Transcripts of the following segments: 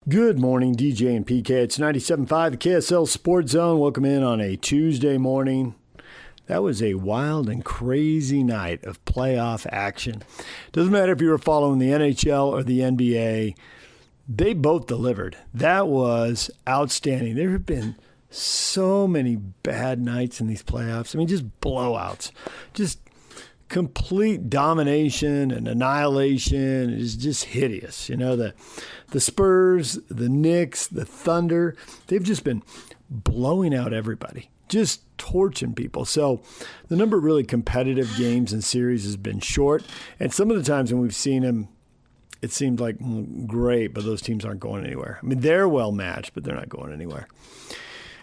Good morning, DJ and PK. It's 97.5, the KSL Sports Zone. Welcome in on a Tuesday morning. That was a wild and crazy night of playoff action. Doesn't matter if you were following the NHL or the NBA, they both delivered. That was outstanding. There have been so many bad nights in these playoffs. I mean, just blowouts. Just complete domination and annihilation is just hideous. You know, the Spurs, the Knicks, the Thunder, they've just been blowing out everybody, just torching people. So the number of really competitive games and series has been short. And some of the times when we've seen them, it seemed like great, but those teams aren't going anywhere. I mean, they're well matched, but they're not going anywhere.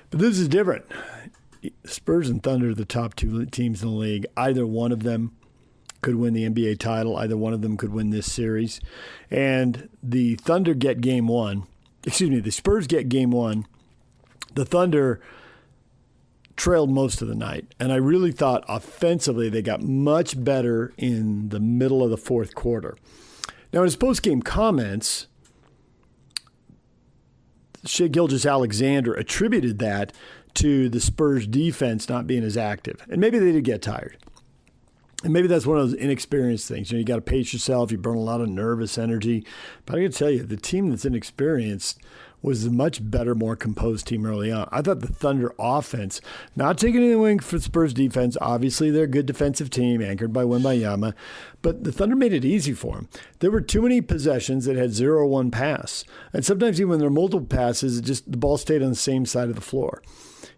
But this is different. Spurs and Thunder are the top two teams in the league. Either one of them could win the NBA title. Either one of them could win this series. And the Thunder get game one. The Spurs get game one. The Thunder trailed most of the night. And I really thought offensively they got much better in the middle of the fourth quarter. Now, in his post-game comments, Shai Gilgeous-Alexander attributed that to the Spurs defense not being as active. And maybe they did get tired. And maybe that's one of those inexperienced things. You know, you got to pace yourself. You burn a lot of nervous energy. But I got to tell you, the team that's inexperienced was a much better, more composed team early on. I thought the Thunder offense, not taking anything away from Spurs defense, obviously they're a good defensive team anchored by Wemby, but the Thunder made it easy for them. There were too many possessions that had 0-1 pass. And sometimes even when there are multiple passes, the ball stayed on the same side of the floor.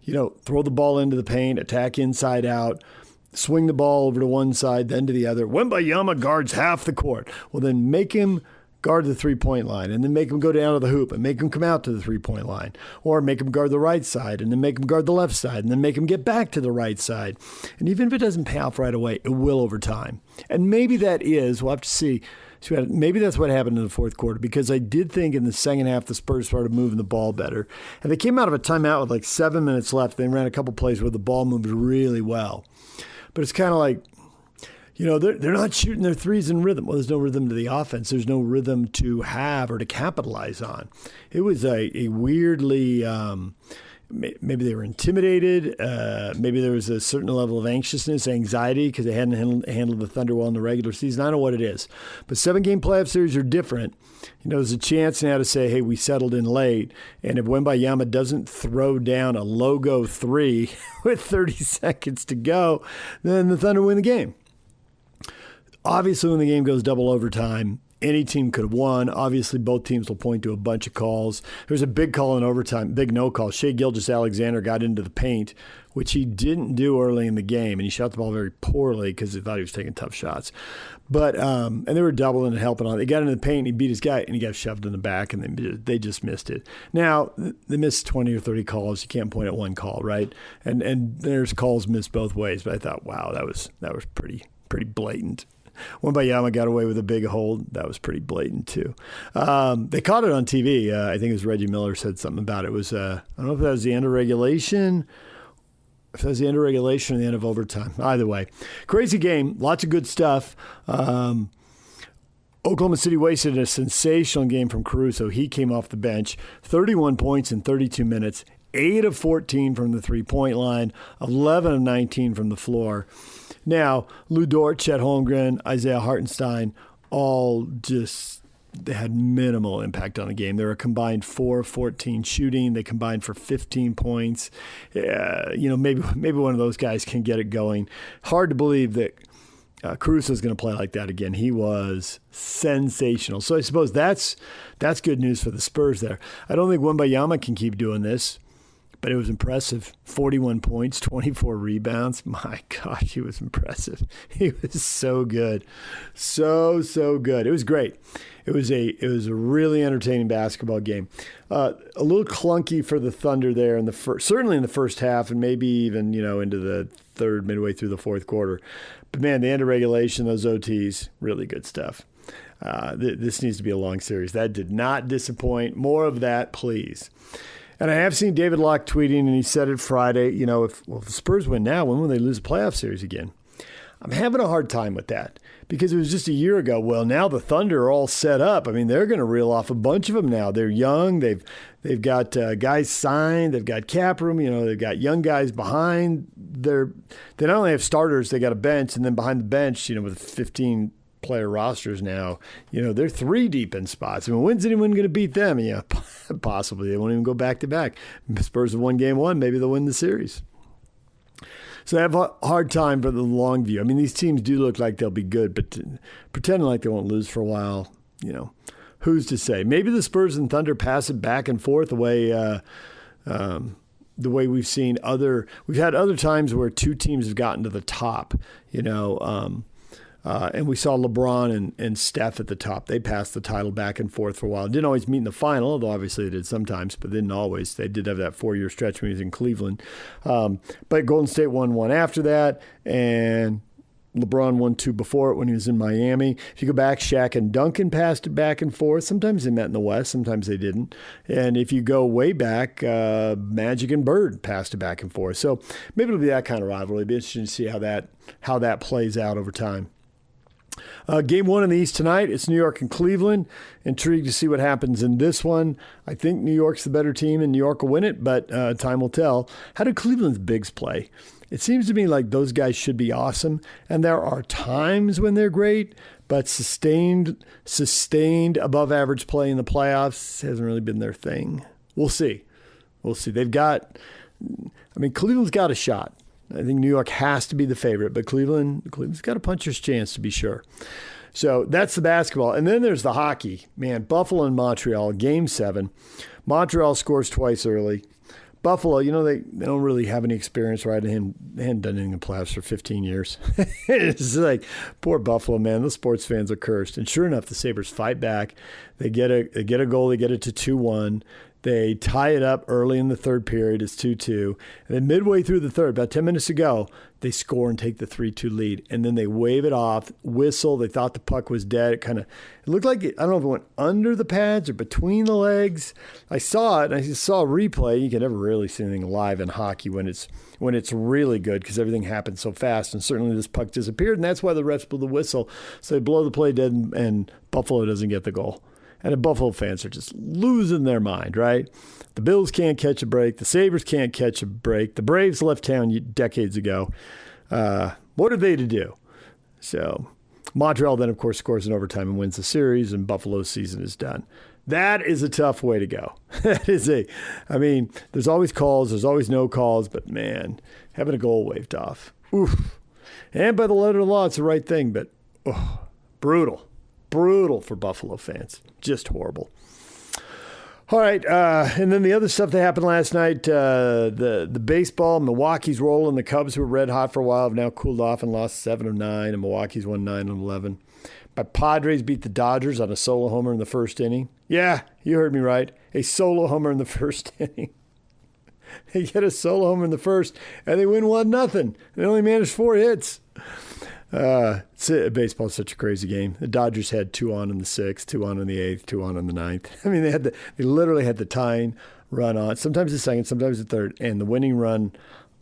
You know, throw the ball into the paint, attack inside out, swing the ball over to one side, then to the other. Wemby guards half the court. Well, then make him guard the three-point line, and then make him go down to the hoop and make him come out to the three-point line. Or make him guard the right side, and then make him guard the left side, and then make him get back to the right side. And even if it doesn't pay off right away, it will over time. And maybe that is, we'll have to see, maybe that's what happened in the fourth quarter, because I did think in the second half the Spurs started moving the ball better. And they came out of a timeout with like 7 minutes left. They ran a couple plays where the ball moved really well. But it's kind of like, you know, they're not shooting their threes in rhythm. Well, there's no rhythm to the offense. There's no rhythm to have or to capitalize on. It was a weirdly, maybe they were intimidated. Maybe there was a certain level of anxiousness, anxiety, because they hadn't handled the Thunder well in the regular season. I don't know what it is. But 7-game playoff series are different. You know, there's a chance now to say, hey, we settled in late. And if Wemby doesn't throw down a logo three with 30 seconds to go, then the Thunder win the game. Obviously, when the game goes double overtime, any team could have won. Obviously, both teams will point to a bunch of calls. There's a big call in overtime, big no call. Shai Gilgeous-Alexander got into the paint, which he didn't do early in the game, and he shot the ball very poorly because he thought he was taking tough shots. But and they were doubling and helping on. They got into the paint, and he beat his guy, and he got shoved in the back, and they just missed it. Now, they missed 20 or 30 calls. You can't point at one call, right? And there's calls missed both ways. But I thought, wow, that was pretty blatant. Wemby got away with a big hold. That was pretty blatant, too. They caught it on TV. I think it was Reggie Miller said something about it. It was, I don't know if that was the end of regulation, or the end of overtime. Either way, crazy game. Lots of good stuff. Oklahoma City wasted a sensational game from Caruso. He came off the bench, 31 points in 32 minutes, 8 of 14 from the three-point line, 11 of 19 from the floor. Now, Lou Dort, Chet Holmgren, Isaiah Hartenstein, all just they had minimal impact on the game. They were a combined 4 of 14 shooting. They combined for 15 points. You know, maybe one of those guys can get it going. Hard to believe that Caruso is going to play like that again. He was sensational. So I suppose that's good news for the Spurs there. I don't think Wemby can keep doing this. But it was impressive. 41 points, 24 rebounds. My gosh, he was impressive. He was so good. So good. It was great. It was a really entertaining basketball game. A little clunky for the Thunder there in the certainly in the first half, and maybe even, you know, into the third, midway through the fourth quarter. But man, the end of regulation, those OTs, really good stuff. This needs to be a long series. That did not disappoint. More of that, please. And I have seen David Locke tweeting, and he said it Friday, you know, if the Spurs win now, when will they lose a playoff series again? I'm having a hard time with that because it was just a year ago. Well, now the Thunder are all set up. I mean, they're going to reel off a bunch of them now. They're young. They've got guys signed. They've got cap room. They've got young guys behind. They not only have starters, they got a bench, and then behind the bench, with 15 player rosters now, they're 3 deep in spots. I mean, when's anyone going to beat them? Yeah, possibly. They won't even go back to back. Spurs have won game 1. Maybe they'll win the series. So I have a hard time for the long view. I mean, these teams do look like they'll be good, but pretending like they won't lose for a while, who's to say? Maybe the Spurs and Thunder pass it back and forth the way we've seen we've had other times where 2 teams have gotten to the top, and we saw LeBron and Steph at the top. They passed the title back and forth for a while. Didn't always meet in the final, although obviously they did sometimes, but didn't always. They did have that 4-year stretch when he was in Cleveland. But Golden State won 1 after that, and LeBron won 2 before it when he was in Miami. If you go back, Shaq and Duncan passed it back and forth. Sometimes they met in the West, sometimes they didn't. And if you go way back, Magic and Bird passed it back and forth. So maybe it'll be that kind of rivalry. It'll be interesting to see how that plays out over time. Game 1 in the East tonight, it's New York and Cleveland. Intrigued to see what happens in this one. I think New York's the better team and New York will win it, but time will tell. How do Cleveland's bigs play? It seems to me like those guys should be awesome, and there are times when they're great, but sustained above average play in the playoffs hasn't really been their thing. We'll see. Cleveland's got a shot. I think New York has to be the favorite, but Cleveland's got a puncher's chance to be sure. So that's the basketball. And then there's the hockey. Man, Buffalo and Montreal, Game 7. Montreal scores twice early. Buffalo, they don't really have any experience, right? They hadn't done anything in the playoffs for 15 years. It's like, poor Buffalo, man. Those sports fans are cursed. And sure enough, the Sabres fight back. They get a goal. They get it to 2-1. They tie it up early in the third period. It's 2-2. And then midway through the third, about 10 minutes to go, they score and take the 3-2 lead. And then they wave it off, whistle. They thought the puck was dead. It looked like I don't know if it went under the pads or between the legs. I saw it, and I saw a replay. You can never really see anything live in hockey when it's really good because everything happens so fast. And certainly this puck disappeared, and that's why the refs blew the whistle. So they blow the play dead, and Buffalo doesn't get the goal. And the Buffalo fans are just losing their mind, right? The Bills can't catch a break. The Sabres can't catch a break. The Braves left town decades ago. What are they to do? So Montreal then, of course, scores in overtime and wins the series, and Buffalo's season is done. That is a tough way to go. There's always calls. There's always no calls. But, man, having a goal waved off. Oof. And by the letter of the law, it's the right thing. But, brutal. Brutal for Buffalo fans. Just horrible. All right, and then the other stuff that happened last night, the baseball, Milwaukee's rolling. The Cubs, who were red hot for a while, have now cooled off and lost 7 of 9, and Milwaukee's won 9 of 11. But Padres beat the Dodgers on a solo homer in the first inning. Yeah, you heard me right. A solo homer in the first inning. They get a solo homer in the first, and they win 1-0. They only managed 4 hits. Baseball's such a crazy game. The Dodgers had 2 on in the 6th, 2 on in the 8th, 2 on in the 9th. They literally had the tying run on, sometimes the 2nd, sometimes the 3rd, and the winning run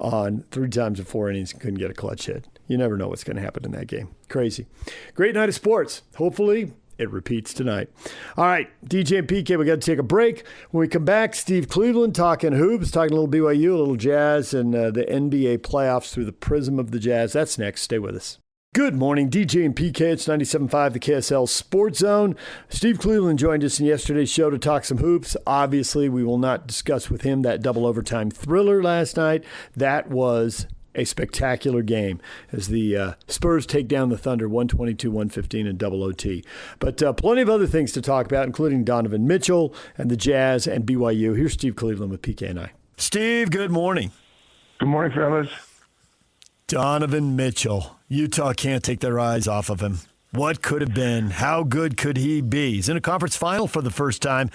on 3 times in 4 innings and couldn't get a clutch hit. You never know what's going to happen in that game. Crazy. Great night of sports. Hopefully it repeats tonight. All right, DJ and PK, we got to take a break. When we come back, Steve Cleveland talking hoops, talking a little BYU, a little Jazz, and the NBA playoffs through the prism of the Jazz. That's next. Stay with us. Good morning, DJ and PK. It's 97.5, the KSL Sports Zone. Steve Cleveland joined us in yesterday's show to talk some hoops. Obviously, we will not discuss with him that double overtime thriller last night. That was a spectacular game as the Spurs take down the Thunder 122-115 in double OT. But plenty of other things to talk about, including Donovan Mitchell and the Jazz and BYU. Here's Steve Cleveland with PK and I. Steve, good morning. Good morning, fellas. Donovan Mitchell. Utah can't take their eyes off of him. What could have been? How good could he be? He's in a conference final for the first time.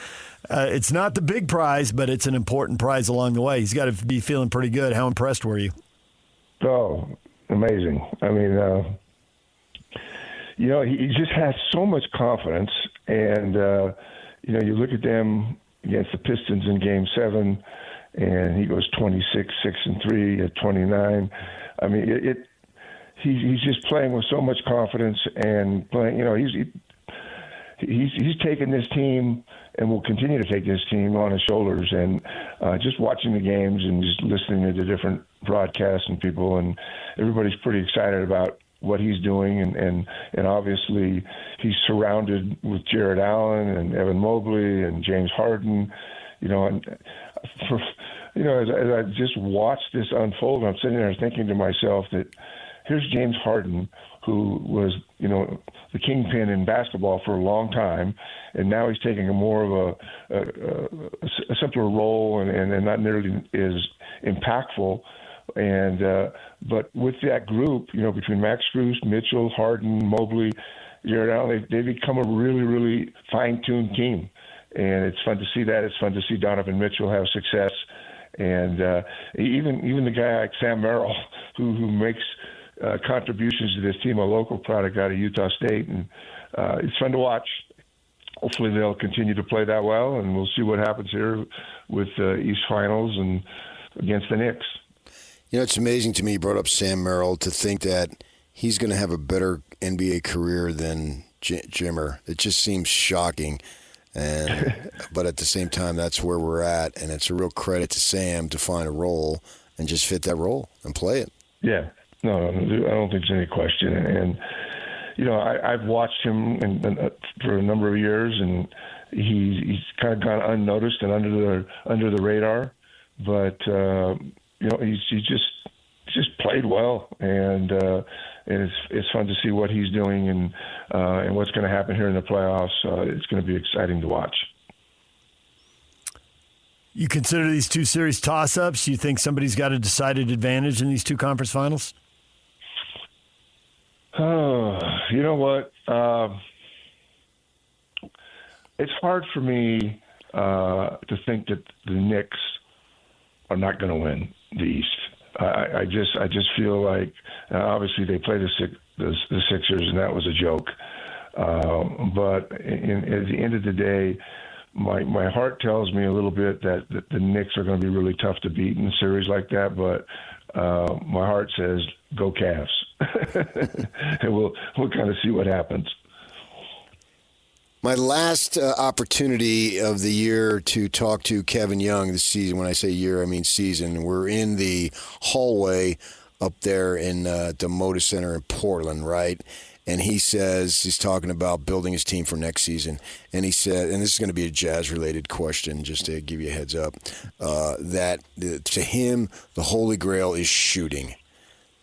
It's not the big prize, but it's an important prize along the way. He's got to be feeling pretty good. How impressed were you? Oh, amazing. He just has so much confidence. And, you look at them against the Pistons in Game 7, and he goes 26, 6-3 at 29. he's just playing with so much confidence and playing. He's taken this team and will continue to take this team on his shoulders. And just watching the games and just listening to the different broadcasts and people, and everybody's pretty excited about what he's doing. And obviously he's surrounded with Jared Allen and Evan Mobley and James Harden. As I just watched this unfold, I'm sitting there thinking to myself that here's James Harden, who was, the kingpin in basketball for a long time, and now he's taking a more of a simpler role and not nearly as impactful. And but with that group, between Max Strus, Mitchell, Harden, Mobley, Jared Allen, they become a really, really fine-tuned team. And it's fun to see that. It's fun to see Donovan Mitchell have success. And even the guy like Sam Merrill, who makes contributions to this team, a local product out of Utah State. And it's fun to watch. Hopefully they'll continue to play that well, and we'll see what happens here with East Finals and against the Knicks. It's amazing to me, you brought up Sam Merrill, to think that he's going to have a better NBA career than Jimmer. It just seems shocking. But at the same time, that's where we're at, and it's a real credit to Sam to find a role and just fit that role and play it. Yeah. No, I don't think there's any question. And I've watched him for a number of years, and he's kind of gone unnoticed and under the radar. But he's just played well, and it's fun to see what he's doing and what's going to happen here in the playoffs. It's going to be exciting to watch. You consider these two series toss-ups? You think somebody's got a decided advantage in these two conference finals? Oh, you know what? It's hard for me to think that the Knicks are not going to win the East. I just feel like obviously they play the Sixers, and that was a joke. But at the end of the day, my heart tells me a little bit that the Knicks are going to be really tough to beat in a series like that. But my heart says go Cavs, and we'll kind of see what happens. My last opportunity of the year to talk to Kevin Young this season. When I say year, I mean season. We're in the hallway up there in the Moda Center in Portland, right? And he says, he's talking about building his team for next season. And he said, and this is going to be a Jazz-related question, just to give you a heads up, that to him, the Holy Grail is shooting,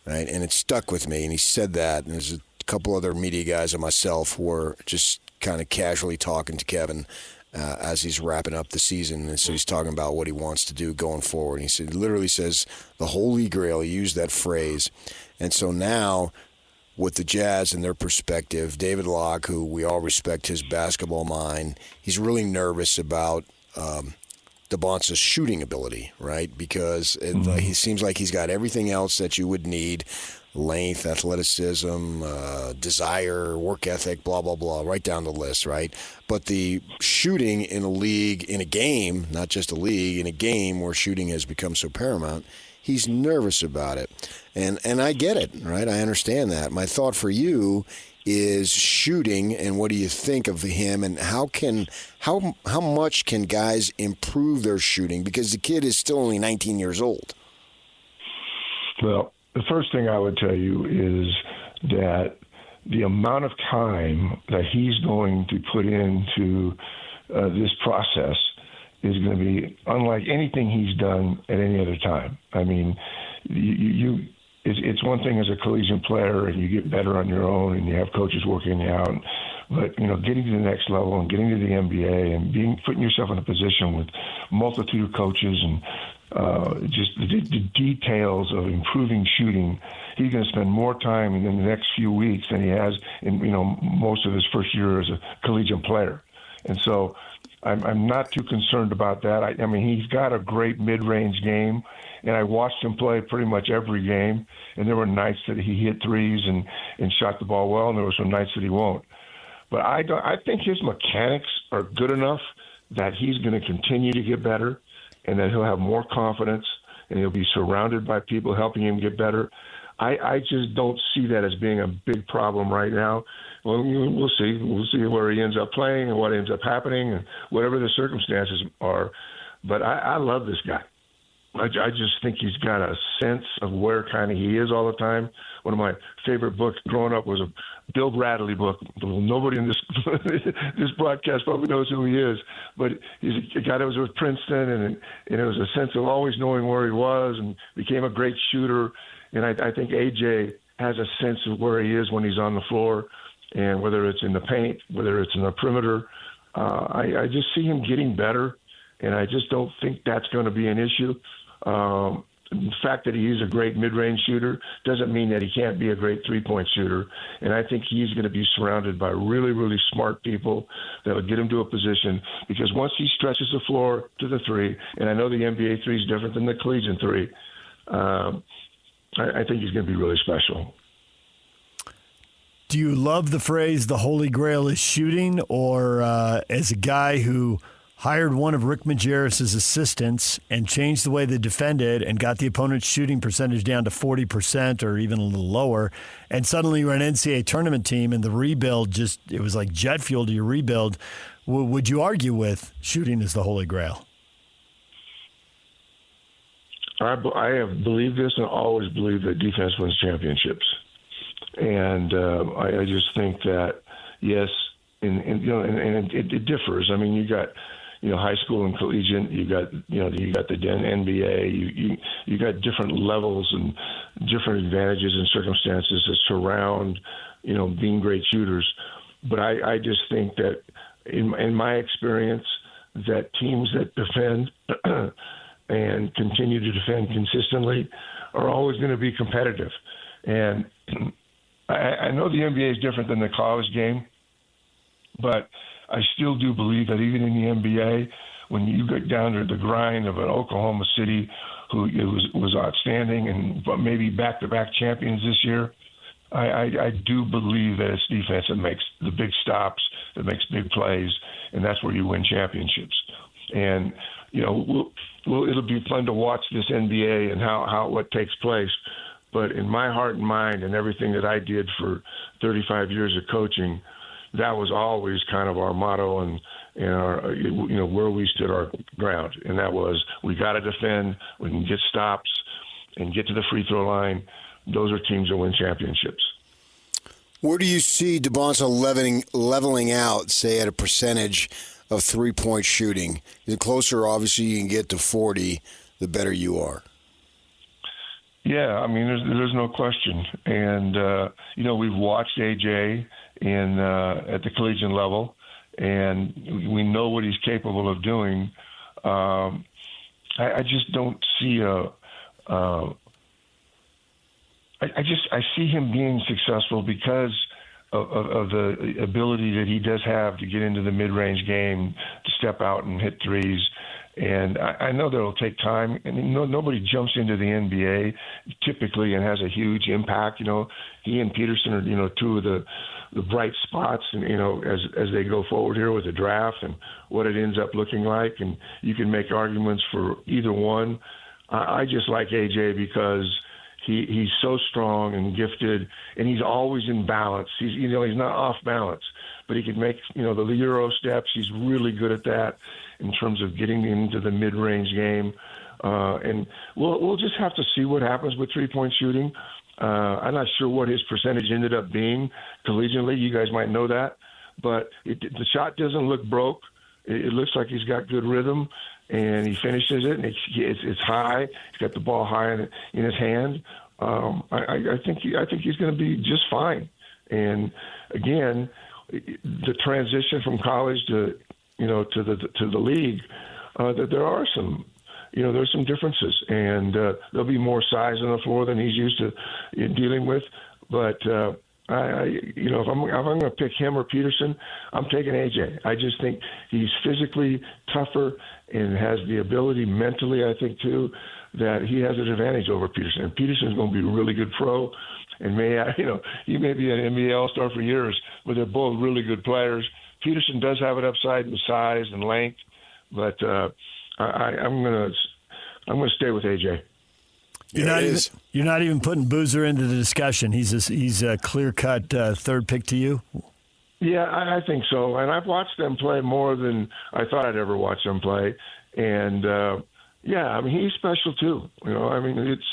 right? And it stuck with me. And he said that. And there's a couple other media guys and myself were just kind of casually talking to Kevin as he's wrapping up the season. And so he's talking about what he wants to do going forward. And he said, literally says, the Holy Grail, he used that phrase. And so now, with the Jazz and their perspective, David Locke, who we all respect his basketball mind, he's really nervous about Dybantsa's shooting ability, right? Because he seems like he's got everything else that you would need: length, athleticism, desire, work ethic, blah, blah, blah, right down the list, right? But the shooting in a league, in a game, not just a league, in a game where shooting has become so paramount, he's nervous about it. And I get it, right? I understand that. My thought for you is shooting, and what do you think of him, and how much can guys improve their shooting? Because the kid is still only 19 years old. Well, the first thing I would tell you is that the amount of time that he's going to put into this process is going to be unlike anything he's done at any other time. I mean, it's one thing as a collegiate player, and you get better on your own, and you have coaches working you out. But getting to the next level and getting to the NBA and putting yourself in a position with multitude of coaches and just the details of improving shooting, he's going to spend more time in the next few weeks than he has in most of his first year as a collegiate player. And so I'm not too concerned about that. I mean, he's got a great mid-range game, and I watched him play pretty much every game, and there were nights that he hit threes and shot the ball well, and there were some nights that he won't. But I think his mechanics are good enough that he's going to continue to get better, and that he'll have more confidence, and he'll be surrounded by people helping him get better. I just don't see that as being a big problem right now. Well, we'll see. We'll see where he ends up playing and what ends up happening and whatever the circumstances are. But I love this guy. I just think he's got a sense of where kind of he is all the time. One of my favorite books growing up was a Bill Bradley book. Nobody in this broadcast probably knows who he is, but he's a guy that was with Princeton, and it was a sense of always knowing where he was and became a great shooter. And I think AJ has a sense of where he is when he's on the floor, and whether it's in the paint, whether it's in the perimeter. I just see him getting better, and I just don't think that's going to be an issue. The fact that he is a great mid-range shooter doesn't mean that he can't be a great three-point shooter. And I think he's going to be surrounded by really, really smart people that will get him to a position. Because once he stretches the floor to the three, and I know the NBA three is different than the collegiate three, I think he's going to be really special. Do you love the phrase "the Holy Grail is shooting," or as a guy who hired one of Rick Majerus' assistants and changed the way they defended and got the opponent's shooting percentage down to 40% or even a little lower, and suddenly you're an NCAA tournament team and the rebuild it was like jet fuel to your rebuild, would you argue with shooting as the Holy Grail? I have believed this and always believed that defense wins championships. And I just think that, yes, and it differs. I mean, you got, high school and collegiate. You got the NBA. You got different levels and different advantages and circumstances that surround, being great shooters. But I just think that in my experience, that teams that defend and continue to defend consistently are always going to be competitive. And I know the NBA is different than the college game, but I still do believe that even in the NBA, when you get down to the grind of an Oklahoma City who was outstanding and maybe back-to-back champions this year, I do believe that it's defense that makes the big stops, that makes big plays, and that's where you win championships. And, it'll be fun to watch this NBA and what takes place. But in my heart and mind and everything that I did for 35 years of coaching, that was always kind of our motto and our, where we stood our ground. And that was, we got to defend, we can get stops and get to the free throw line. Those are teams that win championships. Where do you see Dybantsa leveling out, say, at a percentage of three-point shooting? The closer, obviously, you can get to 40, the better you are. Yeah, I mean, there's no question. And, we've watched AJ at the collegiate level, and we know what he's capable of doing. I just don't see I see him being successful because of the ability that he does have to get into the mid-range game, to step out and hit threes. And I know that it'll take time. And nobody jumps into the NBA typically and has a huge impact. He and Peterson are, two of the bright spots, and as they go forward here with the draft and what it ends up looking like. And you can make arguments for either one. I just like AJ because he's so strong and gifted, and he's always in balance. He's not off balance, but he can make the Euro steps. He's really good at that in terms of getting into the mid-range game. And we'll just have to see what happens with three-point shooting. I'm not sure what his percentage ended up being collegiately. You guys might know that, but the shot doesn't look broke. It looks like he's got good rhythm, and he finishes it, and it's high. He's got the ball high in his hand. I think he's going to be just fine. And again, the transition from college to the league, that there are some. There's some differences, and there'll be more size on the floor than he's used to dealing with. But if I'm going to pick him or Peterson, I'm taking AJ. I just think he's physically tougher and has the ability mentally, I think, too, that he has an advantage over Peterson. And Peterson's going to be a really good pro, and he may be an NBA All-Star for years, but they're both really good players. Peterson does have an upside in size and length, but I'm going to stay with AJ. You're not even putting Boozer into the discussion. He's a clear-cut third pick to you? Yeah, I think so. And I've watched them play more than I thought I'd ever watch them play. And, I mean, he's special too. I mean, it's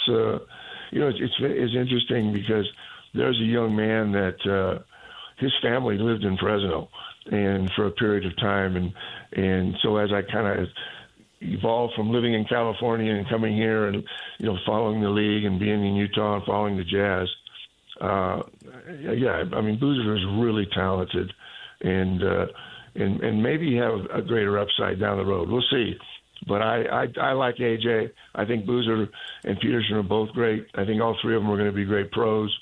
interesting because there's a young man that his family lived in Fresno and for a period of time. And so as I kind of evolved from living in California and coming here and, following the league and being in Utah and following the Jazz, I mean, Boozer is really talented and maybe have a greater upside down the road. We'll see. But I like AJ. I think Boozer and Peterson are both great. I think all three of them are going to be great pros.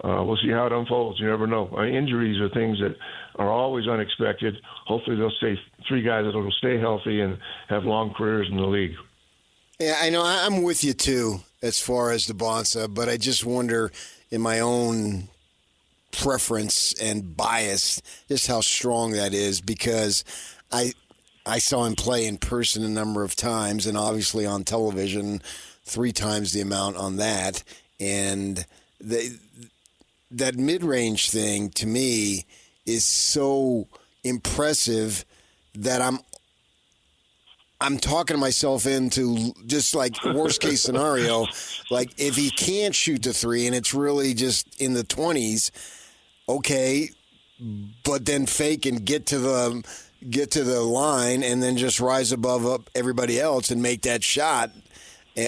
We'll see how it unfolds. You never know. Injuries are things that are always unexpected. Hopefully they'll stay three guys that will stay healthy and have long careers in the league. Yeah, I know. I'm with you, too, as far as Dybantsa, but I just wonder in my own preference and bias just how strong that is because I saw him play in person a number of times and obviously on television 3 times the amount on that. And that mid-range thing, to me, is so impressive that I'm talking myself into just like worst-case scenario. Like, if he can't shoot the 3 and it's really just in the 20s, okay, but then fake and get to the line and then just rise above everybody else and make that shot.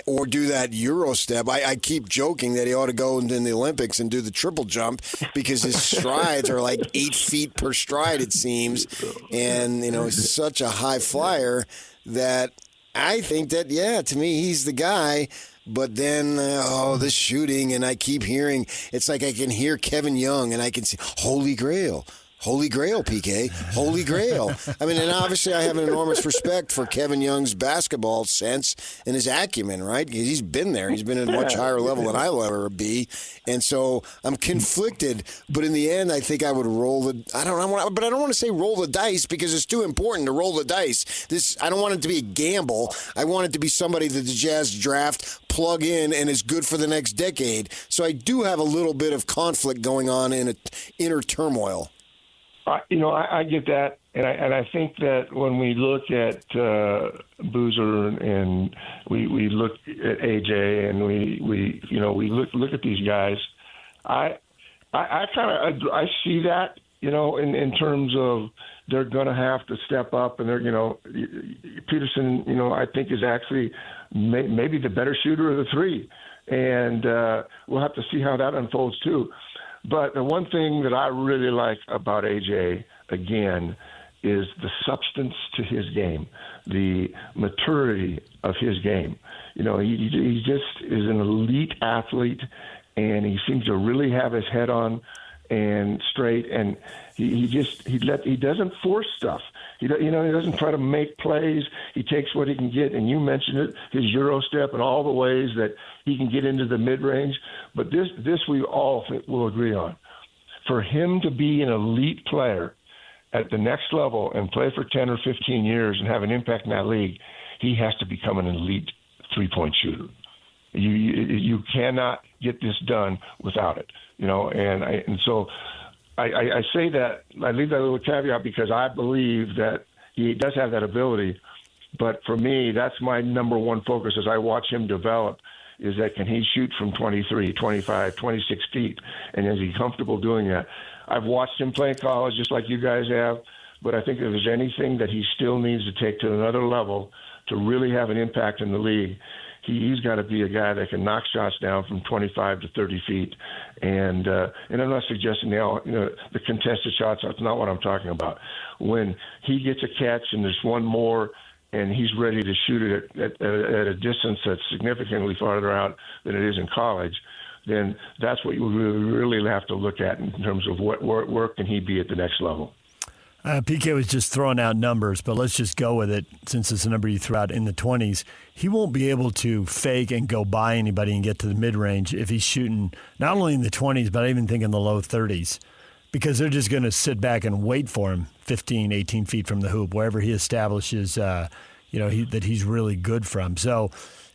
Or do that Euro step. I keep joking that he ought to go into the Olympics and do the triple jump because his strides are like 8 feet per stride, it seems. And, he's such a high flyer that I think that, to me, he's the guy. But then, the shooting, and I keep hearing, it's like I can hear Kevin Young, and I can see, Holy Grail, PK, Holy Grail. I mean, and obviously I have an enormous respect for Kevin Young's basketball sense and his acumen, right? Because he's been there. He's been at a much higher level than I'll ever be. And so I'm conflicted. But in the end, I think I would roll I don't want to say roll the dice because it's too important to roll the dice. I don't want it to be a gamble. I want it to be somebody that the Jazz draft, plug in, and is good for the next decade. So I do have a little bit of conflict going on in inner turmoil. I get that, and I think that when we look at Boozer and we look at AJ and we look at these guys, I see that in terms of they're going to have to step up, and they're Peterson I think is actually maybe the better shooter of the 3, and we'll have to see how that unfolds too. But the one thing that I really like about AJ, again, is the substance to his game, the maturity of his game. He just is an elite athlete, and he seems to really have his head on and straight, and he doesn't force stuff. He doesn't try to make plays. He takes what he can get, and you mentioned it, his Euro step and all the ways that he can get into the mid-range. But this we all will agree on. For him to be an elite player at the next level and play for 10 or 15 years and have an impact in that league, he has to become an elite three-point shooter. You cannot get this done without it. And so I say that, I leave that little caveat because I believe that he does have that ability. But for me, that's my number one focus as I watch him develop, is that can he shoot from 23, 25, 26 feet? And is he comfortable doing that? I've watched him play in college just like you guys have, but I think if there's anything that he still needs to take to another level to really have an impact in the league, he's got to be a guy that can knock shots down from 25 to 30 feet. And I'm not suggesting the contested shots. That's not what I'm talking about. When he gets a catch and there's one more and he's ready to shoot it at a distance that's significantly farther out than it is in college, then that's what you really have to look at in terms of where can he be at the next level. PK was just throwing out numbers, but let's just go with it since it's a number you threw out in the 20s. He won't be able to fake and go by anybody and get to the mid-range if he's shooting not only in the 20s, but I even think in the low 30s, because they're just going to sit back and wait for him 15, 18 feet from the hoop, wherever he establishes that he's really good from. So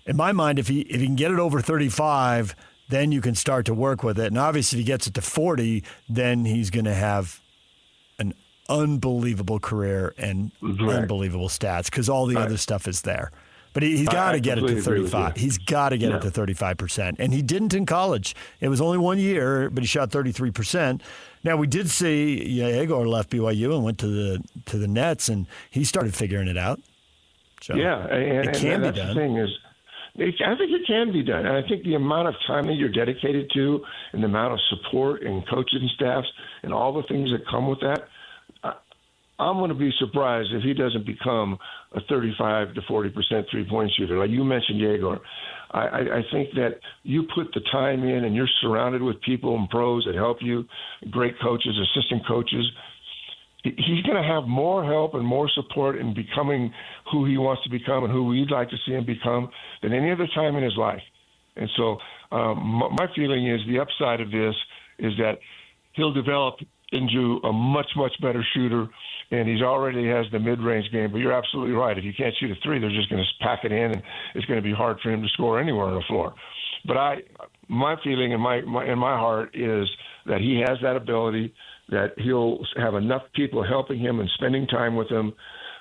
In my mind, if he can get it over 35, then you can start to work with it. And obviously, if he gets it to 40, then he's going to have an unbelievable career and unbelievable stats because all the other stuff is there. But he's got to get it to 35. He's got to get it to 35%. And he didn't in college. It was only 1 year, but he shot 33%. Now, we did see Yegor left BYU and went to the Nets, and he started figuring it out. So and it can be that's done. The thing is, I think it can be done. And I think the amount of time that you're dedicated to and the amount of support and coaching staffs and all the things that come with that, I'm going to be surprised if he doesn't become a 35 to 40% three-point shooter. Like you mentioned, Yegor, I think that you put the time in and you're surrounded with people and pros that help you, great coaches, assistant coaches. He's going to have more help and more support in becoming who he wants to become and who we'd like to see him become than any other time in his life. And so my feeling is the upside of this is that he'll develop into a much, much better shooter, and he's already has the mid-range game. But you're absolutely right. If you can't shoot a three, they're just going to pack it in, and it's going to be hard for him to score anywhere on the floor. But my feeling in my heart is that he has that ability, that he'll have enough people helping him and spending time with him,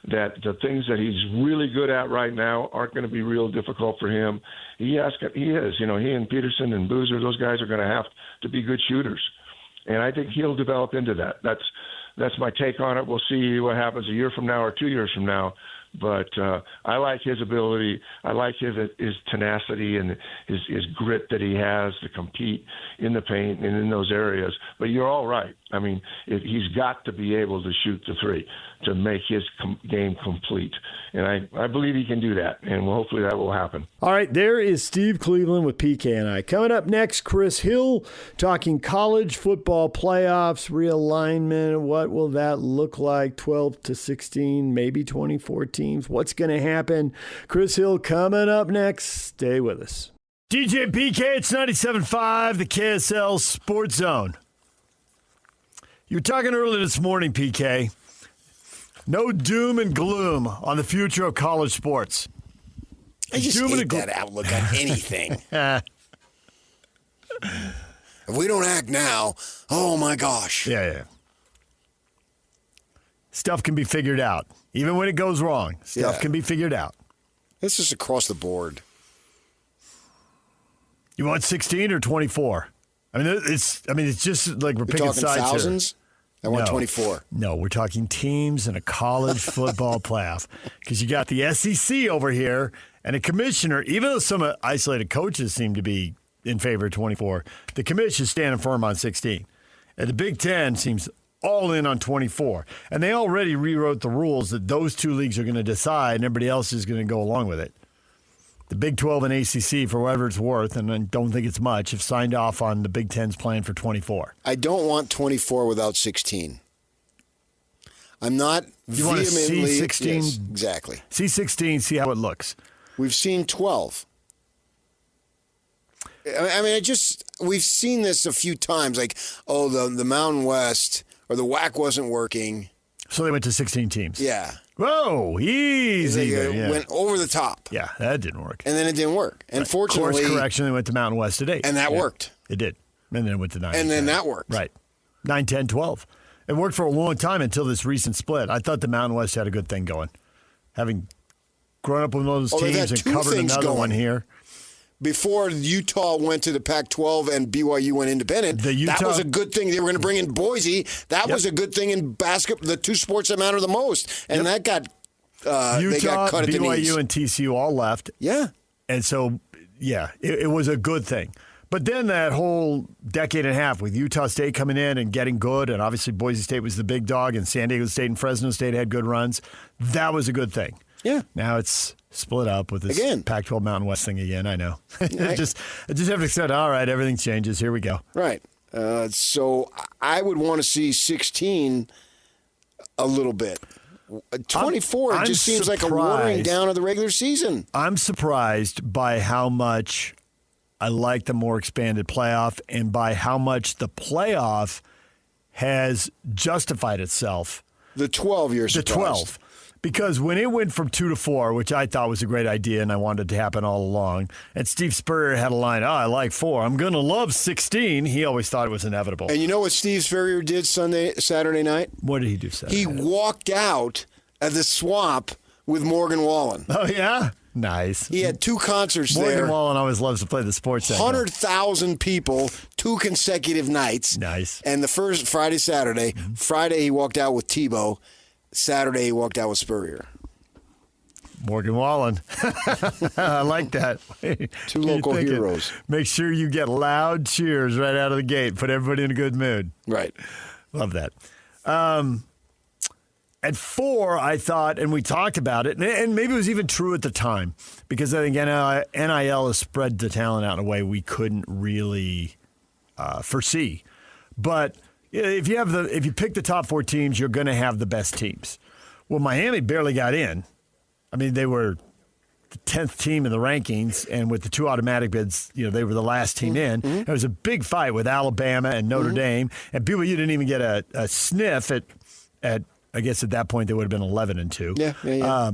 that the things that he's really good at right now aren't going to be real difficult for him. He is. He and Peterson and Boozer, those guys are going to have to be good shooters. And I think he'll develop into that. That's my take on it. We'll see what happens a year from now or 2 years from now. But I like his ability. I like his tenacity and his grit that he has to compete in the paint and in those areas. But you're all right. I mean, he's got to be able to shoot the three to make his game complete. And I believe he can do that, and hopefully that will happen. All right, there is Steve Cleveland with PK and I. Coming up next, Chris Hill talking college football playoffs, realignment. What will that look like? 12 to 16, maybe 24 teams. What's going to happen? Chris Hill coming up next. Stay with us. DJ PK, it's 97.5, the KSL Sports Zone. You were talking earlier this morning, PK. No doom and gloom on the future of college sports. I just hate that outlook on anything. If we don't act now, oh my gosh. Yeah. Stuff can be figured out. Even when it goes wrong, stuff can be figured out. This is across the board. You want 16 or 24? I mean, it's just like we're picking talking sides thousands? here. I want 24. No, we're talking teams in a college football playoff because you got the SEC over here and a commissioner, even though some isolated coaches seem to be in favor of 24, the commission is standing firm on 16. And the Big Ten seems all in on 24. And they already rewrote the rules that those two leagues are going to decide and everybody else is going to go along with it. The Big 12 and ACC, for whatever it's worth, and I don't think it's much, have signed off on the Big Ten's plan for 24. I don't want 24 without 16. I'm not You want to see 16? Yes, exactly. See 16, see how it looks. We've seen 12. I mean, we've seen this a few times. Like, the Mountain West or the WAC wasn't working. So they went to 16 teams. Yeah. Whoa, easy. Went over the top. Yeah, that didn't work. And then it didn't work. And fortunately, course correction, they went to Mountain West at 8. And that worked. It did. And then it went to 9. And then that worked. Right. 9, 10, 12. It worked for a long time until this recent split. I thought the Mountain West had a good thing going. Having grown up with one of those teams and covered another one here. Before Utah went to the Pac-12 and BYU went independent, that was a good thing. They were going to bring in Boise. That was a good thing in basketball, the two sports that matter the most. And that got Utah, they got cut at the knees. BYU, and TCU all left. Yeah. And so, it was a good thing. But then that whole decade and a half with Utah State coming in and getting good, and obviously Boise State was the big dog, and San Diego State and Fresno State had good runs, that was a good thing. Yeah. Now it's split up with this Pac-12 Mountain West thing again. I know. I just have to accept, all right, everything changes. Here we go. Right. So I would want to see 16 a little bit. 24 I'm just seems like a watering down of the regular season. I'm surprised by how much I like the more expanded playoff and by how much the playoff has justified itself. The 12 years. The 12. Because when it went from 2 to 4, which I thought was a great idea and I wanted it to happen all along, and Steve Spurrier had a line, I like 4. I'm going to love 16. He always thought it was inevitable. And you know what Steve Spurrier did Saturday night? What did he do Saturday night? He walked out of the Swamp with Morgan Wallen. Oh, yeah? Nice. He had 2 concerts Morgan there. Wallen always loves to play the sports segment. 100,000 people, 2 consecutive nights. Nice. And the first Friday, Saturday. Mm-hmm. Friday, he walked out with Tebow. Saturday, he walked out with Spurrier. Morgan Wallen. I like that. 2 local heroes. Make sure you get loud cheers right out of the gate. Put everybody in a good mood. Right. Love that. At 4, I thought, and we talked about it, and maybe it was even true at the time, because I think NIL has spread the talent out in a way we couldn't really foresee. But if you pick the top 4 teams, you're going to have the best teams. Well, Miami barely got in. I mean, they were the 10th team in the rankings, and with the 2 automatic bids, they were the last team in. Mm-hmm. It was a big fight with Alabama and Notre Dame, and BYU didn't even get a sniff at I guess at that point they would have been 11-2. Yeah.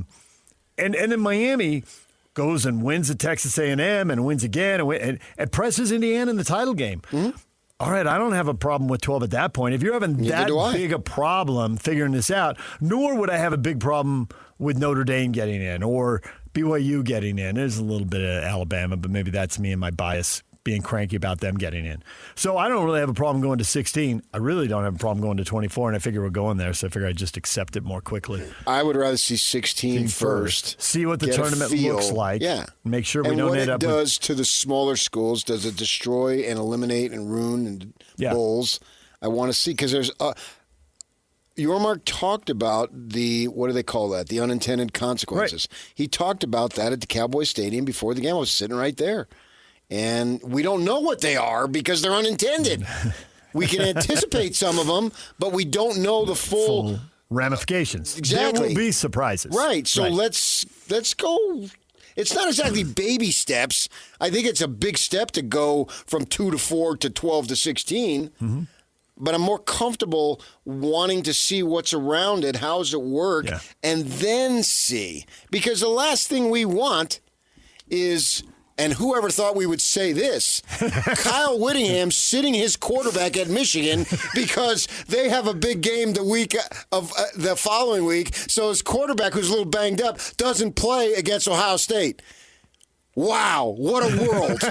And then Miami goes and wins at Texas A&M and wins again and presses Indiana in the title game. Mm-hmm. All right, I don't have a problem with 12 at that point. If you're having that big a problem figuring this out, nor would I have a big problem with Notre Dame getting in or BYU getting in. There's a little bit of Alabama, but maybe that's me and my bias being cranky about them getting in. So I don't really have a problem going to 16. I really don't have a problem going to 24, and I figure we're going there, so I figure I'd just accept it more quickly. I would rather see 16 first. See what the tournament looks like. Yeah. Make sure we don't end up with... And what it does to the smaller schools, does it destroy and eliminate and ruin and bowls? I want to see, because there's... Yormark talked about what do they call that? The unintended consequences. Right. He talked about that at the Cowboy Stadium before the game. I was sitting right there. And we don't know what they are because they're unintended. We can anticipate some of them, but we don't know the full ramifications. Exactly. There will be surprises. Right. So let's go. It's not exactly baby steps. I think it's a big step to go from 2 to 4 to 12 to 16. Mm-hmm. But I'm more comfortable wanting to see what's around it, how does it work, and then see. Because the last thing we want is... And whoever thought we would say this, Kyle Whittingham sitting his quarterback at Michigan because they have a big game the week of the following week. So his quarterback, who's a little banged up, doesn't play against Ohio State. Wow, what a world.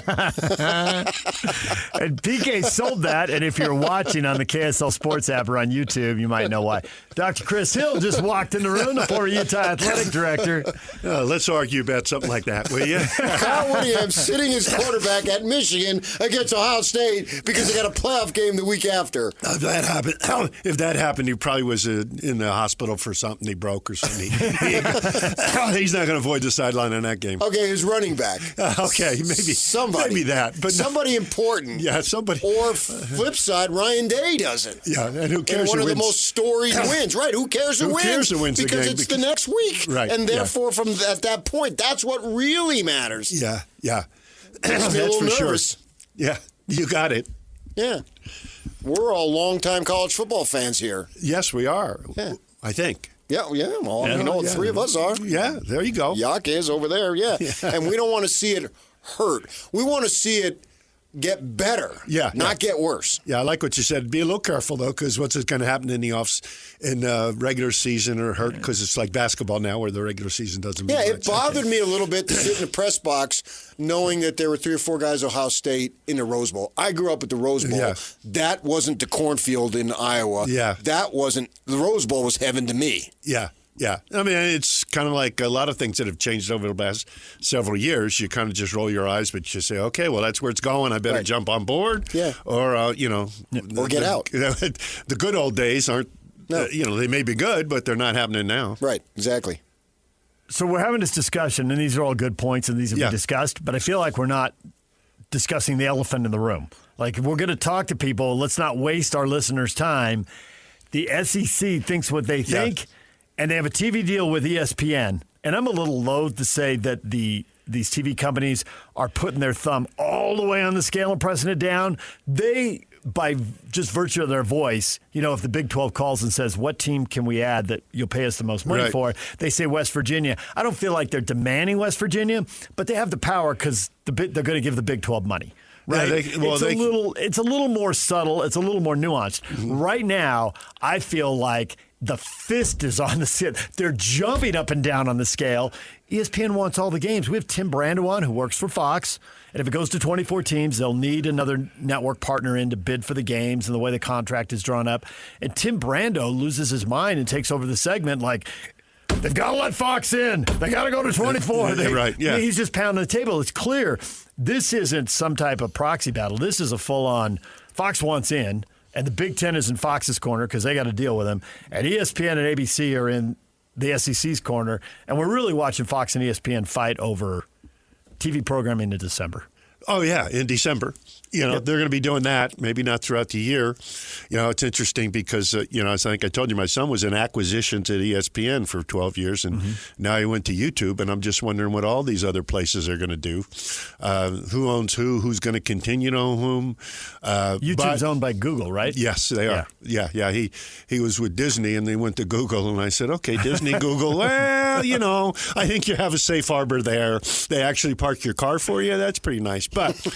And PK sold that, and if you're watching on the KSL Sports app or on YouTube, you might know why. Dr. Chris Hill just walked in the room, the former Utah athletic director. Let's argue about something like that, will you? Kyle Whittingham sitting his quarterback at Michigan against Ohio State because they got a playoff game the week after. If that happened, he probably was in the hospital for something he broke or something. He's not going to avoid the sideline in that game. Okay, his running back. Okay, maybe that, but somebody important. Yeah, somebody. Or flip side, Ryan Day doesn't. Yeah, and who cares? And one who of the most storied wins, right? Who cares who wins? Who cares who wins because the game? It's the next week, right? And therefore, from at that point, that's what really matters. Yeah, That's for nervous. Sure. Yeah, you got it. Yeah, we're all longtime college football fans here. Yes, we are. Yeah. I think. Yeah. Well, the 3 of us are. Yeah, there you go. Yak is over there, And we don't want to see it hurt. We want to see it get better, not get worse. Yeah, I like what you said. Be a little careful, though, because what's going to happen in the regular season or hurt, because it's like basketball now where the regular season doesn't mean much. It bothered me a little bit to sit in the press box knowing that there were 3 or 4 guys at Ohio State in the Rose Bowl. I grew up at the Rose Bowl. Yeah. That wasn't the cornfield in Iowa. Yeah. That wasn't – the Rose Bowl was heaven to me. Yeah. Yeah. I mean, it's kind of like a lot of things that have changed over the past several years. You kind of just roll your eyes, but you say, okay, well, that's where it's going. I better jump on board. Yeah. Or, or get out. The good old days aren't, they may be good, but they're not happening now. Right. Exactly. So we're having this discussion, and these are all good points, and these have been discussed, but I feel like we're not discussing the elephant in the room. Like, if we're going to talk to people, let's not waste our listeners' time. The SEC thinks what they think. Yeah. And they have a TV deal with ESPN. And I'm a little loath to say that these TV companies are putting their thumb all the way on the scale and pressing it down. They by just virtue of their voice, if the Big 12 calls and says, what team can we add that you'll pay us the most money for? They say West Virginia. I don't feel like they're demanding West Virginia, but they have the power because they're going to give the Big 12 money. Right? Yeah, it's a little more subtle. It's a little more nuanced. Mm-hmm. Right now, I feel like the fist is on the scale. They're jumping up and down on the scale. ESPN wants all the games. We have Tim Brandon, who works for Fox, and if it goes to 24 teams, they'll need another network partner in to bid for the games and the way the contract is drawn up. And Tim Brando loses his mind and takes over the segment like, they've got to let Fox in. They got to go to 24. He's just pounding the table. It's clear this isn't some type of proxy battle. This is a full-on Fox wants in, and the Big Ten is in Fox's corner because they got to deal with him. And ESPN and ABC are in the SEC's corner, and we're really watching Fox and ESPN fight over TV programming in December. Oh, yeah, in December. They're going to be doing that, maybe not throughout the year. It's interesting because, I think I told you my son was in acquisitions at ESPN for 12 years, and now he went to YouTube, and I'm just wondering what all these other places are going to do. Who owns who? Who's going to continue to own whom? YouTube's owned by Google, right? Yes, they are. Yeah. He was with Disney, and they went to Google, and I said, okay, Disney, Google, well, I think you have a safe harbor there. They actually park your car for you. That's pretty nice. But, he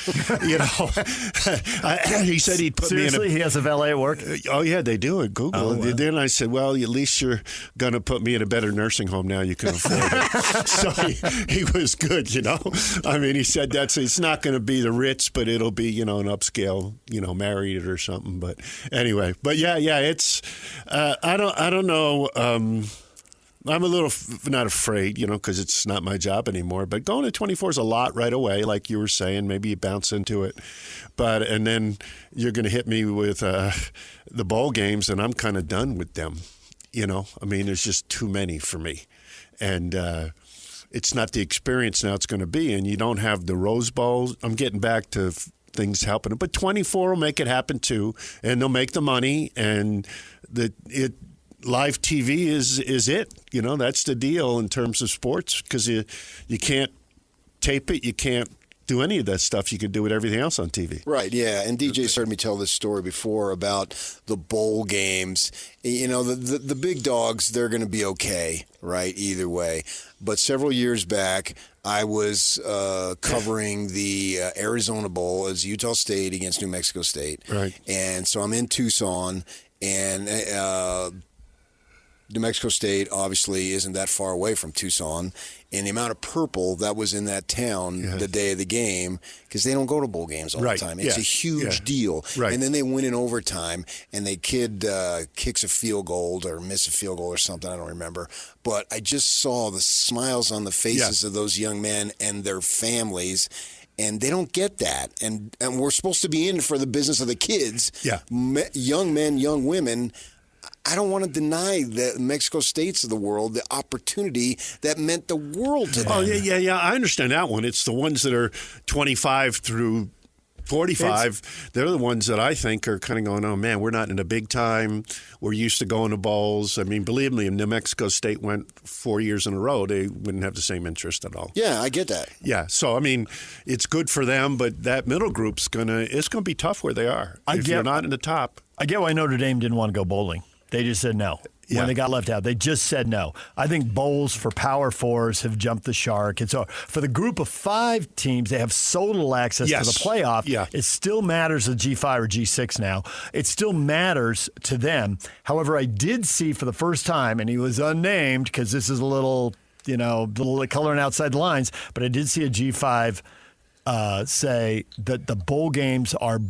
said he'd put me in he has a valet at work? Oh, yeah, they do at Google. Oh, wow. Then I said, well, at least you're going to put me in a better nursing home now. You can afford it. So he was good, I mean, he said it's not going to be the Ritz, but it'll be, an upscale, Marriott or something. But anyway, it's, I don't know. I'm a little not afraid, because it's not my job anymore. But going to 24 is a lot right away, like you were saying. Maybe you bounce into it. And then you're going to hit me with the bowl games, and I'm kind of done with them. I mean, there's just too many for me. And it's not the experience now it's going to be. And you don't have the Rose Bowl. I'm getting back to things happening. But 24 will make it happen, too. And they'll make the money. And live TV is it. That's the deal in terms of sports because you can't tape it. You can't do any of that stuff you can do with everything else on TV. Right, yeah. And DJ's heard me tell this story before about the bowl games. The big dogs, they're going to be okay, right, either way. But several years back, I was covering the Arizona Bowl as Utah State against New Mexico State. Right. And so I'm in Tucson, and New Mexico State obviously isn't that far away from Tucson, and the amount of purple that was in that town the day of the game, because they don't go to bowl games all the time. It's a huge deal. Right. And then they win in overtime, and the kid kicks a field goal or misses a field goal or something, I don't remember. But I just saw the smiles on the faces of those young men and their families, and they don't get that. And we're supposed to be in for the business of the kids, young men, young women. I don't want to deny the Mexico States of the world the opportunity that meant the world to them. Oh, yeah. I understand that one. It's the ones that are 25 through 45. They're the ones that I think are kind of going, oh, man, we're not in a big time. We're used to going to bowls. I mean, believe me, if New Mexico State went 4 years in a row, they wouldn't have the same interest at all. Yeah, I get that. Yeah. So, I mean, it's good for them, but that middle group's going to be tough where they are. If you're not in the top. I get why Notre Dame didn't want to go bowling. They just said no. When they got left out, they just said no. I think bowls for Power Fours have jumped the shark. And so for the group of 5 teams, they have so little access to the playoff. Yeah. It still matters to G5 or G6 now. It still matters to them. However, I did see for the first time, and he was unnamed because this is a little coloring outside the lines, but I did see a G5 say that the bowl games are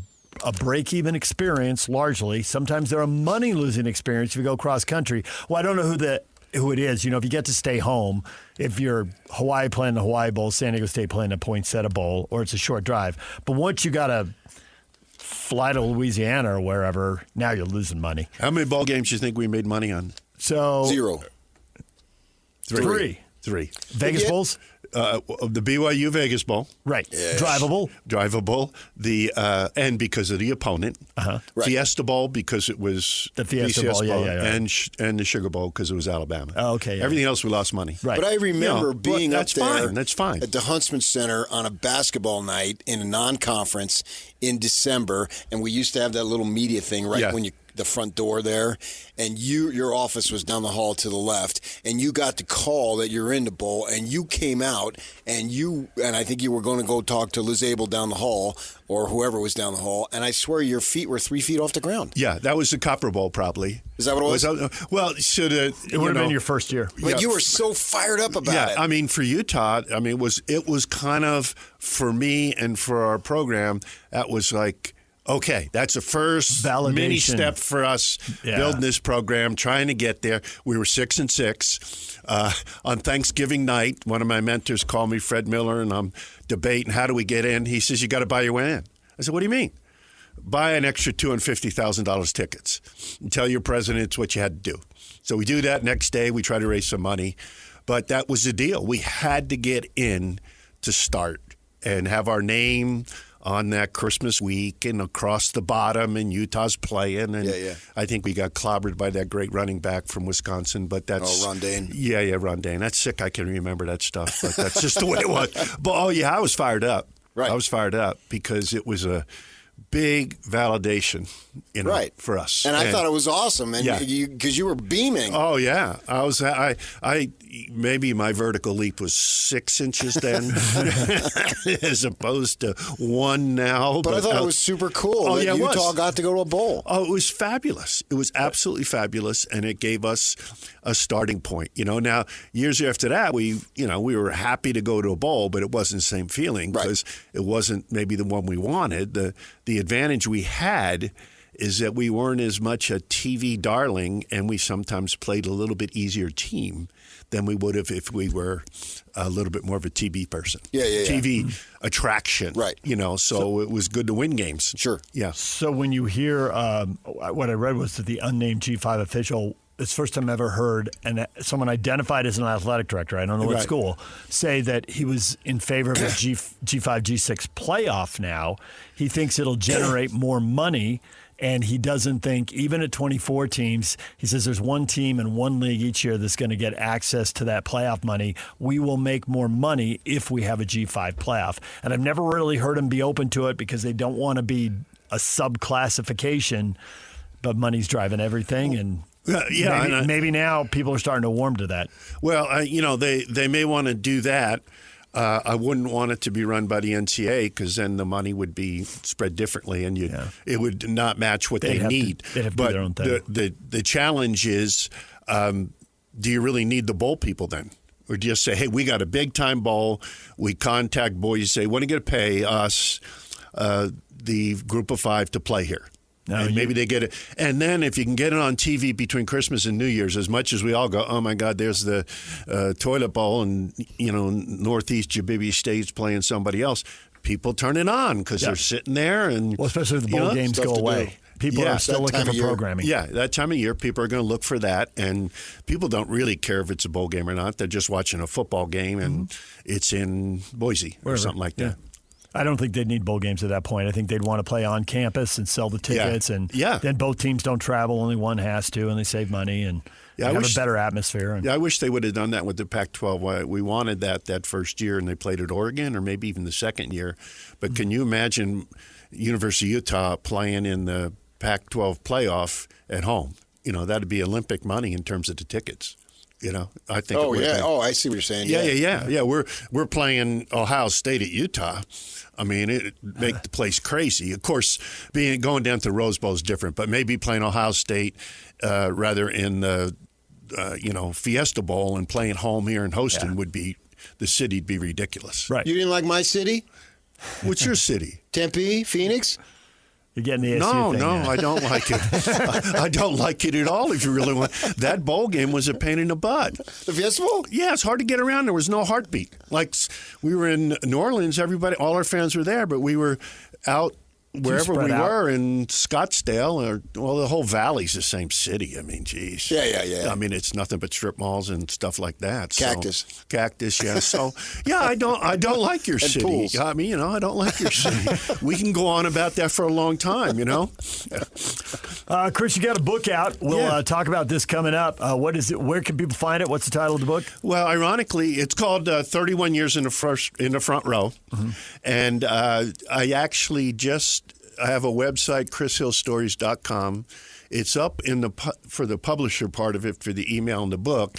a break-even experience largely. Sometimes they're a money-losing experience if you go cross-country. Well, I don't know who it is. If you get to stay home, if you're Hawaii playing the Hawaii Bowl, San Diego State playing the Poinsettia Bowl, or it's a short drive. But once you got to fly to Louisiana or wherever, now you're losing money. How many bowl games do you think we made money on? So 0. 3. Vegas Bowls? the BYU Vegas Bowl. Right. Yes. Drivable. And because of the opponent. Right. Fiesta Bowl because it was The Fiesta Bowl, yeah. and the Sugar Bowl because it was Alabama. Oh, okay. Yeah. Everything else we lost money. Right. But I remember being up there That's fine. at the Huntsman Center on a basketball night in a non-conference in December, and we used to have that little media thing when the front door there, and your office was down the hall to the left, and you got the call that you're in the bowl, and you came out, and I think you were going to go talk to Liz Abel down the hall, or whoever was down the hall, and I swear your feet were 3 feet off the ground. Yeah, that was the Copper Bowl probably. Is that what it was? Well, It would have been your first year. But you were so fired up about it. I mean, for Utah, it was kind of, for me and for our program, that was like, okay, that's the first validation. Mini step for us building this program, trying to get there. We were 6-6. On Thanksgiving night, one of my mentors called me, Fred Miller, and I'm debating, how do we get in? He says, you got to buy your way in. I said, what do you mean? Buy an extra $250,000 tickets and tell your president it's what you had to do. So we do that. Next day, we try to raise some money. But that was the deal. We had to get in to start and have our name on that Christmas week and across the bottom, and Utah's playing. And I think we got clobbered by that great running back from Wisconsin. But that's Ron Dane. Yeah, Ron Dane. That's sick. I can remember that stuff. But that's just the way it was. But I was fired up. Right. I was fired up because it was a big validation, for us. And I thought it was awesome, and because you were beaming. Oh yeah, I maybe my vertical leap was 6 inches then, as opposed to 1 now. But I thought it was super cool that Utah got to go to a bowl. Oh, it was fabulous. It was absolutely fabulous, and it gave us a starting point. Now years after that, we were happy to go to a bowl, but it wasn't the same feeling because it wasn't maybe the one we wanted. The advantage we had is that we weren't as much a TV darling, and we sometimes played a little bit easier team than we would have if we were a little bit more of a TV person. TV attraction. Right. So it was good to win games. Sure. Yeah. So when you hear what I read was that the unnamed G5 official, it's the first time I ever heard, and someone identified as an athletic director, I don't know what school, say that he was in favor of a G5, G6 playoff now. He thinks it'll generate more money, and he doesn't think, even at 24 teams, he says there's one team in one league each year that's going to get access to that playoff money. We will make more money if we have a G5 playoff. And I've never really heard him be open to it because they don't want to be a sub-classification, but money's driving everything, and maybe now people are starting to warm to that. Well, they may want to do that. I wouldn't want it to be run by the NCAA because then the money would be spread differently, and it would not match what they need. They'd have to do their own thing. The challenge is, do you really need the bowl people then? Or do you just say, hey, we got a big-time bowl. We contact Boise, say, when are you going to pay us, the group of 5, to play here? And maybe they get it. And then if you can get it on TV between Christmas and New Year's, as much as we all go, oh, my God, there's the toilet bowl, and, Northeast Jabibi State's playing somebody else, people turn it on because they're sitting there. And especially if the bowl games go away. People are still looking for programming. Yeah, that time of year, people are going to look for that. And people don't really care if it's a bowl game or not. They're just watching a football game, and it's in Boise or something like that. I don't think they'd need bowl games at that point. I think they'd want to play on campus and sell the tickets, and then both teams don't travel. Only one has to, and they save money and have a better atmosphere. I wish they would have done that with the Pac-12. We wanted that first year, and they played at Oregon, or maybe even the second year. But can you imagine University of Utah playing in the Pac-12 playoff at home? That'd be Olympic money in terms of the tickets. I think. Oh yeah. Oh, I see what you're saying. Yeah. We're playing Ohio State at Utah. I mean, it make the place crazy. Of course, going down to the Rose Bowl is different, but maybe playing Ohio State rather in the Fiesta Bowl and playing home here in Houston would be the city'd be ridiculous. Right. You didn't like my city? What's your city? Tempe, Phoenix. You're getting the ASU thing. No, I don't like it. I don't like it at all. If you really want, that bowl game was a pain in the butt. The Fiesta Bowl? Yeah, it's hard to get around. There was no heartbeat. Like we were in New Orleans, all our fans were there, but we were out wherever we spread out. were in Scottsdale, the whole valley's the same city. I mean, geez. Yeah. I mean, it's nothing but strip malls and stuff like that. Cactus. So, cactus, yeah. So, yeah, I don't like your city. pools. I mean, I don't like your city. We can go on about that for a long time, Chris, you got a book out. We'll talk about this coming up. What is it? Where can people find it? What's the title of the book? Well, ironically, it's called 31 Years in the Front Row. Mm-hmm. And I actually I have a website, chrishillstories.com. It's up for the publisher part of it for the email and the book.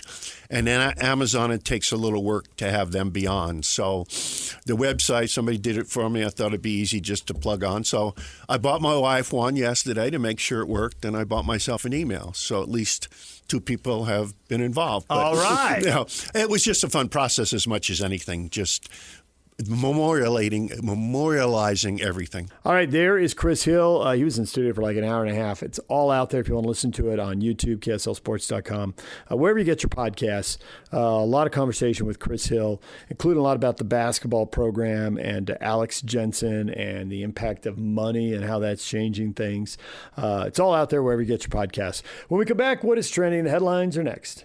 And then Amazon, it takes a little work to have them be on. So the website, somebody did it for me. I thought it'd be easy just to plug on. So I bought my wife one yesterday to make sure it worked, and I bought myself an email. So at least 2 people have been involved. But, all right. It was just a fun process as much as anything, just memorializing everything. All right, there is Chris Hill. He was in the studio for like an hour and a half. It's all out there if you want to listen to it on YouTube, KSLSports.com, wherever you get your podcasts. A lot of conversation with Chris Hill, including a lot about the basketball program and Alex Jensen and the impact of money and how that's changing things. It's all out there wherever you get your podcasts. When we come back, what is trending? The headlines are next.